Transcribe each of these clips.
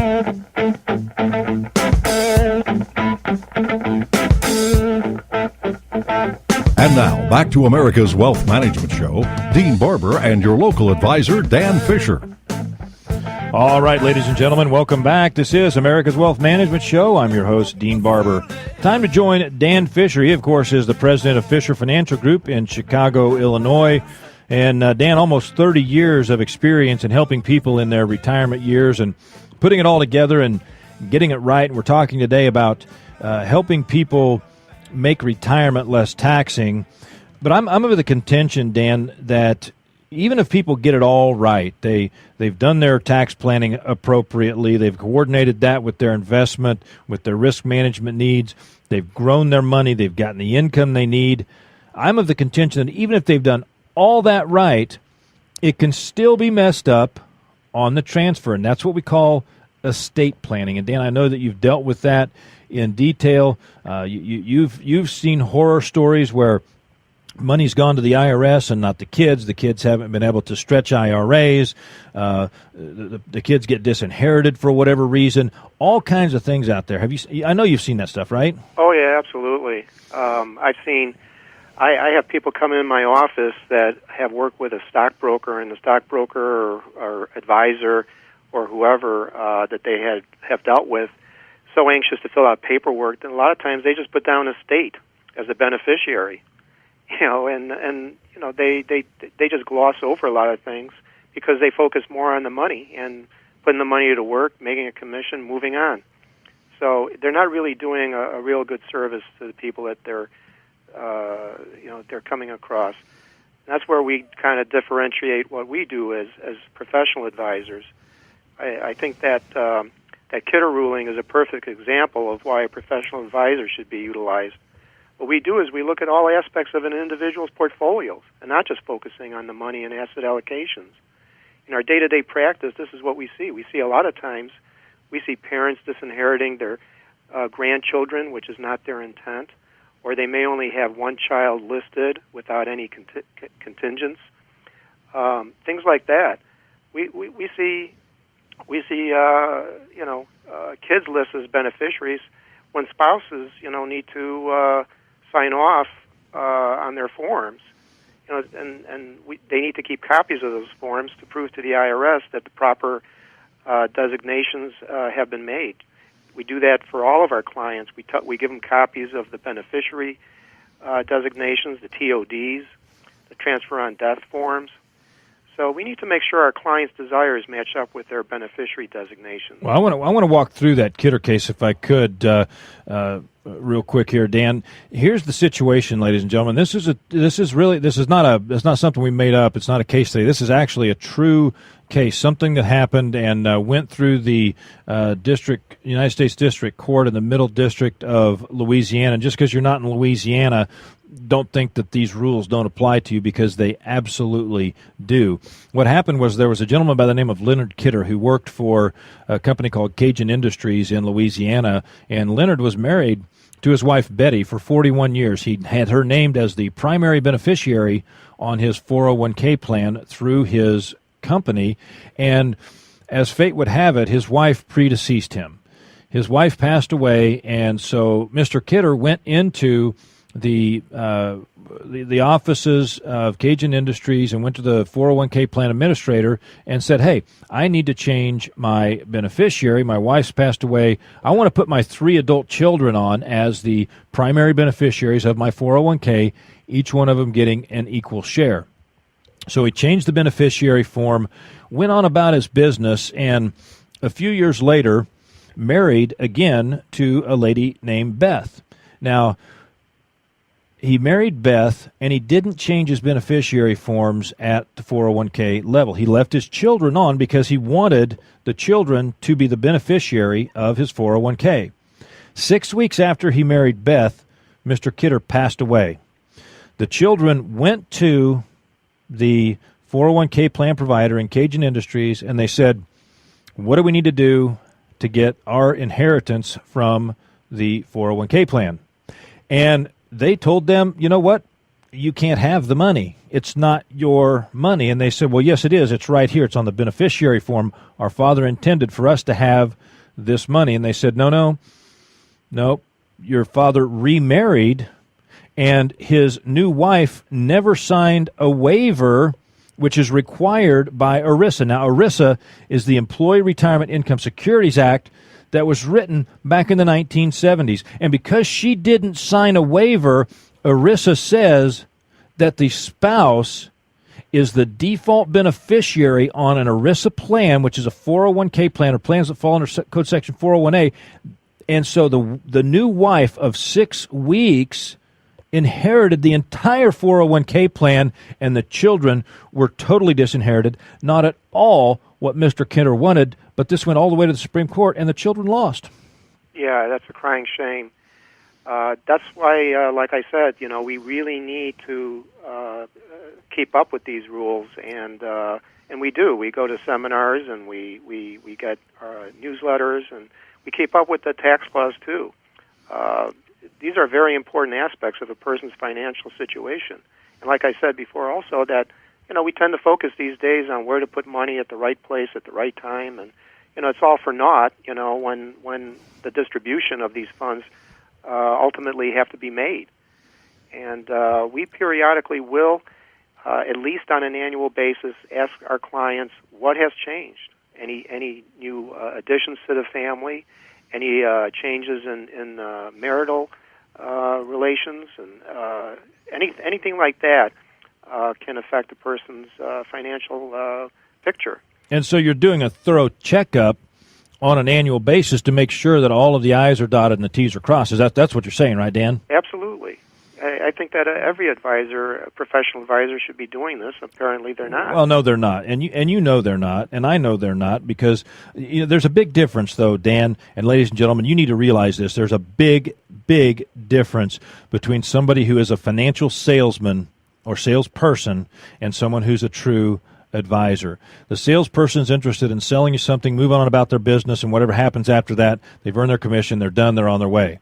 And now, back to America's Wealth Management Show. Dean Barber and your local advisor, Dan Fisher. All right, ladies and gentlemen, welcome back. This is America's Wealth Management Show. I'm your host, Dean Barber. Time to join Dan Fisher. He, of course, is the president of Fisher Financial Group in Chicago, Illinois. And Dan, almost 30 years of experience in helping people in their retirement years and putting it all together and getting it right. And we're talking today about helping people make retirement less taxing. But I'm of the contention, Dan, that even if people get it all right, they've done their tax planning appropriately, they've coordinated that with their investment, with their risk management needs, they've grown their money, they've gotten the income they need, I'm of the contention that even if they've done all that right, it can still be messed up on the transfer, and that's what we call estate planning. And Dan, I know that you've dealt with that in detail. You've seen horror stories where money's gone to the IRS and not the kids. The kids haven't been able to stretch IRAs. The kids get disinherited for whatever reason. All kinds of things out there. I know you've seen that stuff, right? Oh yeah, absolutely. I have people come in my office that have worked with a stockbroker, and the stockbroker or advisor or whoever that they have dealt with so anxious to fill out paperwork that a lot of times they just put down estate as a beneficiary. And they just gloss over a lot of things because they focus more on the money and putting the money to work, making a commission, moving on. So they're not really doing a real good service to the people that they're coming across. And that's where we kind of differentiate what we do as professional advisors. I think that that Kidder ruling is a perfect example of why a professional advisor should be utilized. What we do is we look at all aspects of an individual's portfolios and not just focusing on the money and asset allocations. In our day-to-day practice, this is what we see. We see a lot of times, we see parents disinheriting their grandchildren, which is not their intent, or they may only have one child listed without any contingents. Things like that. We see kids listed as beneficiaries when spouses need to sign off on their forms, they need to keep copies of those forms to prove to the IRS that the proper designations have been made. We do that for all of our clients. We give them copies of the beneficiary designations, the TODs, the transfer on death forms. So we need to make sure our clients' desires match up with their beneficiary designations. Well, I want to walk through that Kidder case if I could, real quick here, Dan. Here's the situation, ladies and gentlemen. This is not something we made up. It's not a case study. This is actually a true case, something that happened and went through the United States District Court in the Middle District of Louisiana. And just because you're not in Louisiana, don't think that these rules don't apply to you, because they absolutely do. What happened was there was a gentleman by the name of Leonard Kidder who worked for a company called Cajun Industries in Louisiana, and Leonard was married to his wife Betty for 41 years. He had her named as the primary beneficiary on his 401k plan through his company, and as fate would have it, his wife predeceased him. His wife passed away, and so Mr. Kidder went into the offices of Cajun Industries and went to the 401k plan administrator and said, hey, I need to change my beneficiary. My wife's passed away. I want to put my 3 adult children on as the primary beneficiaries of my 401k, each one of them getting an equal share. So he changed the beneficiary form, went on about his business, and a few years later married again to a lady named Beth. Now, he married Beth, and he didn't change his beneficiary forms at the 401k level. He left his children on because he wanted the children to be the beneficiary of his 401k. 6 weeks after he married Beth, Mr. Kidder passed away. The children went to the 401k plan provider in Cajun Industries, and they said, what do we need to do to get our inheritance from the 401k plan? And they told them, you know what, you can't have the money. It's not your money. And they said, well, yes, it is. It's right here. It's on the beneficiary form. Our father intended for us to have this money. And they said, no, your father remarried, and his new wife never signed a waiver, which is required by ERISA. Now, ERISA is the Employee Retirement Income Securities Act that was written back in the 1970s. And because she didn't sign a waiver, ERISA says that the spouse is the default beneficiary on an ERISA plan, which is a 401k plan or plans that fall under Code Section 401A. And so the new wife of 6 weeks inherited the entire 401k plan, and the children were totally disinherited. Not at all what Mr. Kidder wanted, but this went all the way to the Supreme Court, and the children lost. Yeah, that's a crying shame. That's why, like I said, we really need to keep up with these rules, and we do. We go to seminars, and we get newsletters, and we keep up with the tax laws too. These are very important aspects of a person's financial situation. And like I said before also, that we tend to focus these days on where to put money at the right place at the right time, and it's all for naught, when the distribution of these funds ultimately have to be made. And we periodically will, at least on an annual basis, ask our clients what has changed. Any new additions to the family, any changes in marital relations, and anything like that can affect a person's financial picture. And so you're doing a thorough checkup on an annual basis to make sure that all of the I's are dotted and the T's are crossed. That's what you're saying, right, Dan? Absolutely. I think that every advisor, a professional advisor, should be doing this. Apparently, they're not. Well, no, they're not, and you know they're not, and I know they're not, because there's a big difference, though, Dan, and ladies and gentlemen, you need to realize this. There's a big difference between somebody who is a financial salesman or salesperson and someone who's a true advisor. The salesperson's interested in selling you something, move on about their business, and whatever happens after that, they've earned their commission, they're done, they're on their way.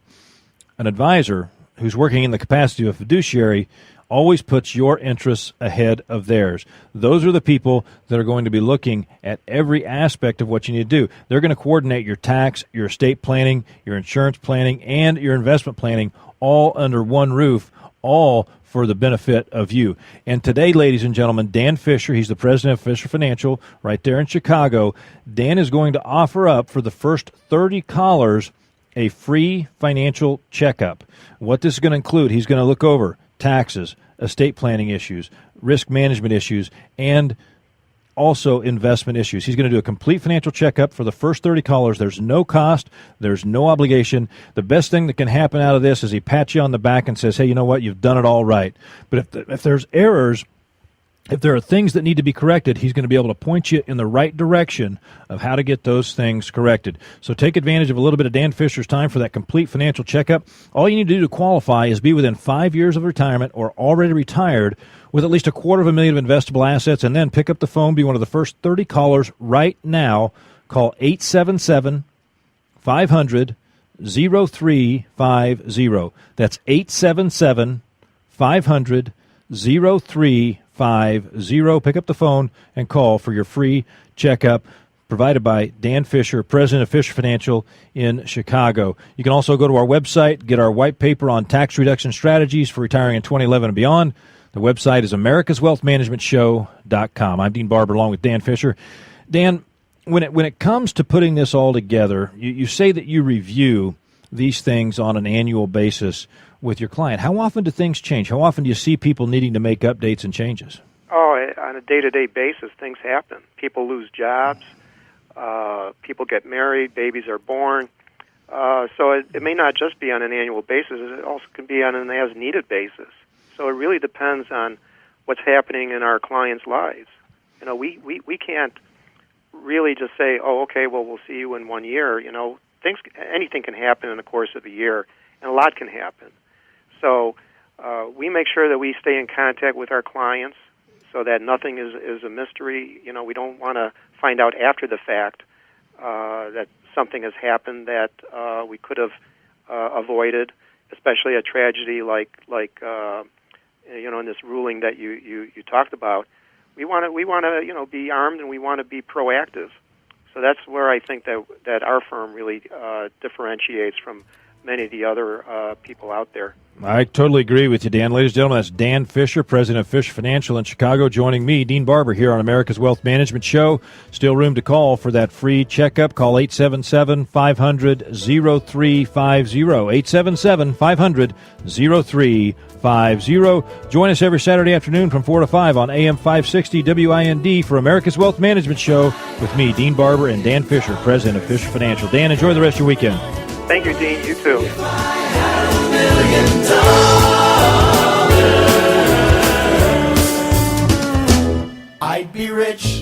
An advisor who's working in the capacity of a fiduciary always puts your interests ahead of theirs. Those are the people that are going to be looking at every aspect of what you need to do. They're going to coordinate your tax, your estate planning, your insurance planning, and your investment planning all under one roof, all for the benefit of you. And today, ladies and gentlemen, Dan Fisher, he's the president of Fisher Financial right there in Chicago. Dan is going to offer up for the first 30 callers a free financial checkup. What this is going to include, he's going to look over taxes, estate planning issues, risk management issues, and also investment issues. He's going to do a complete financial checkup for the first 30 callers. There's no cost. There's no obligation. The best thing that can happen out of this is he pats you on the back and says, hey, you know what? You've done it all right. But if there's errors, if there are things that need to be corrected, he's going to be able to point you in the right direction of how to get those things corrected. So take advantage of a little bit of Dan Fisher's time for that complete financial checkup. All you need to do to qualify is be within 5 years of retirement or already retired with at least $250,000 of investable assets, and then pick up the phone, be one of the first 30 callers right now. Call 877-500-0350. That's 877-500-0350. Pick up the phone and call for your free checkup provided by Dan Fisher, president of Fisher Financial in Chicago. You can also go to our website, get our white paper on tax reduction strategies for retiring in 2011 and beyond. The website is americaswealthmanagementshow.com. I'm Dean Barber along with Dan Fisher. Dan, when it comes to putting this all together, you say that you review these things on an annual basis with your client. How often do things change? How often do you see people needing to make updates and changes? Oh, on a day-to-day basis, things happen. People lose jobs. People get married. Babies are born. So it may not just be on an annual basis. It also can be on an as-needed basis. So it really depends on what's happening in our clients' lives. We can't really just say, oh, okay, well, we'll see you in 1 year. Anything can happen in the course of a year, and a lot can happen. So we make sure that we stay in contact with our clients so that nothing is a mystery. We don't want to find out after the fact that something has happened that we could have avoided, especially a tragedy like in this ruling that you talked about. We want to be armed, and we want to be proactive. So that's where I think that our firm really differentiates from many of the other people out there. I totally agree with you, Dan. Ladies and gentlemen, that's Dan Fisher, president of Fisher Financial in Chicago, joining me, Dean Barber, here on America's Wealth Management Show. Still room to call for that free checkup. Call 877-500-0350. 877-500-0350. Join us every Saturday afternoon from 4 to 5 on AM 560 WIND for America's Wealth Management Show with me, Dean Barber, and Dan Fisher, president of Fisher Financial. Dan, enjoy the rest of your weekend. Thank you, Dean. You too. I'd be rich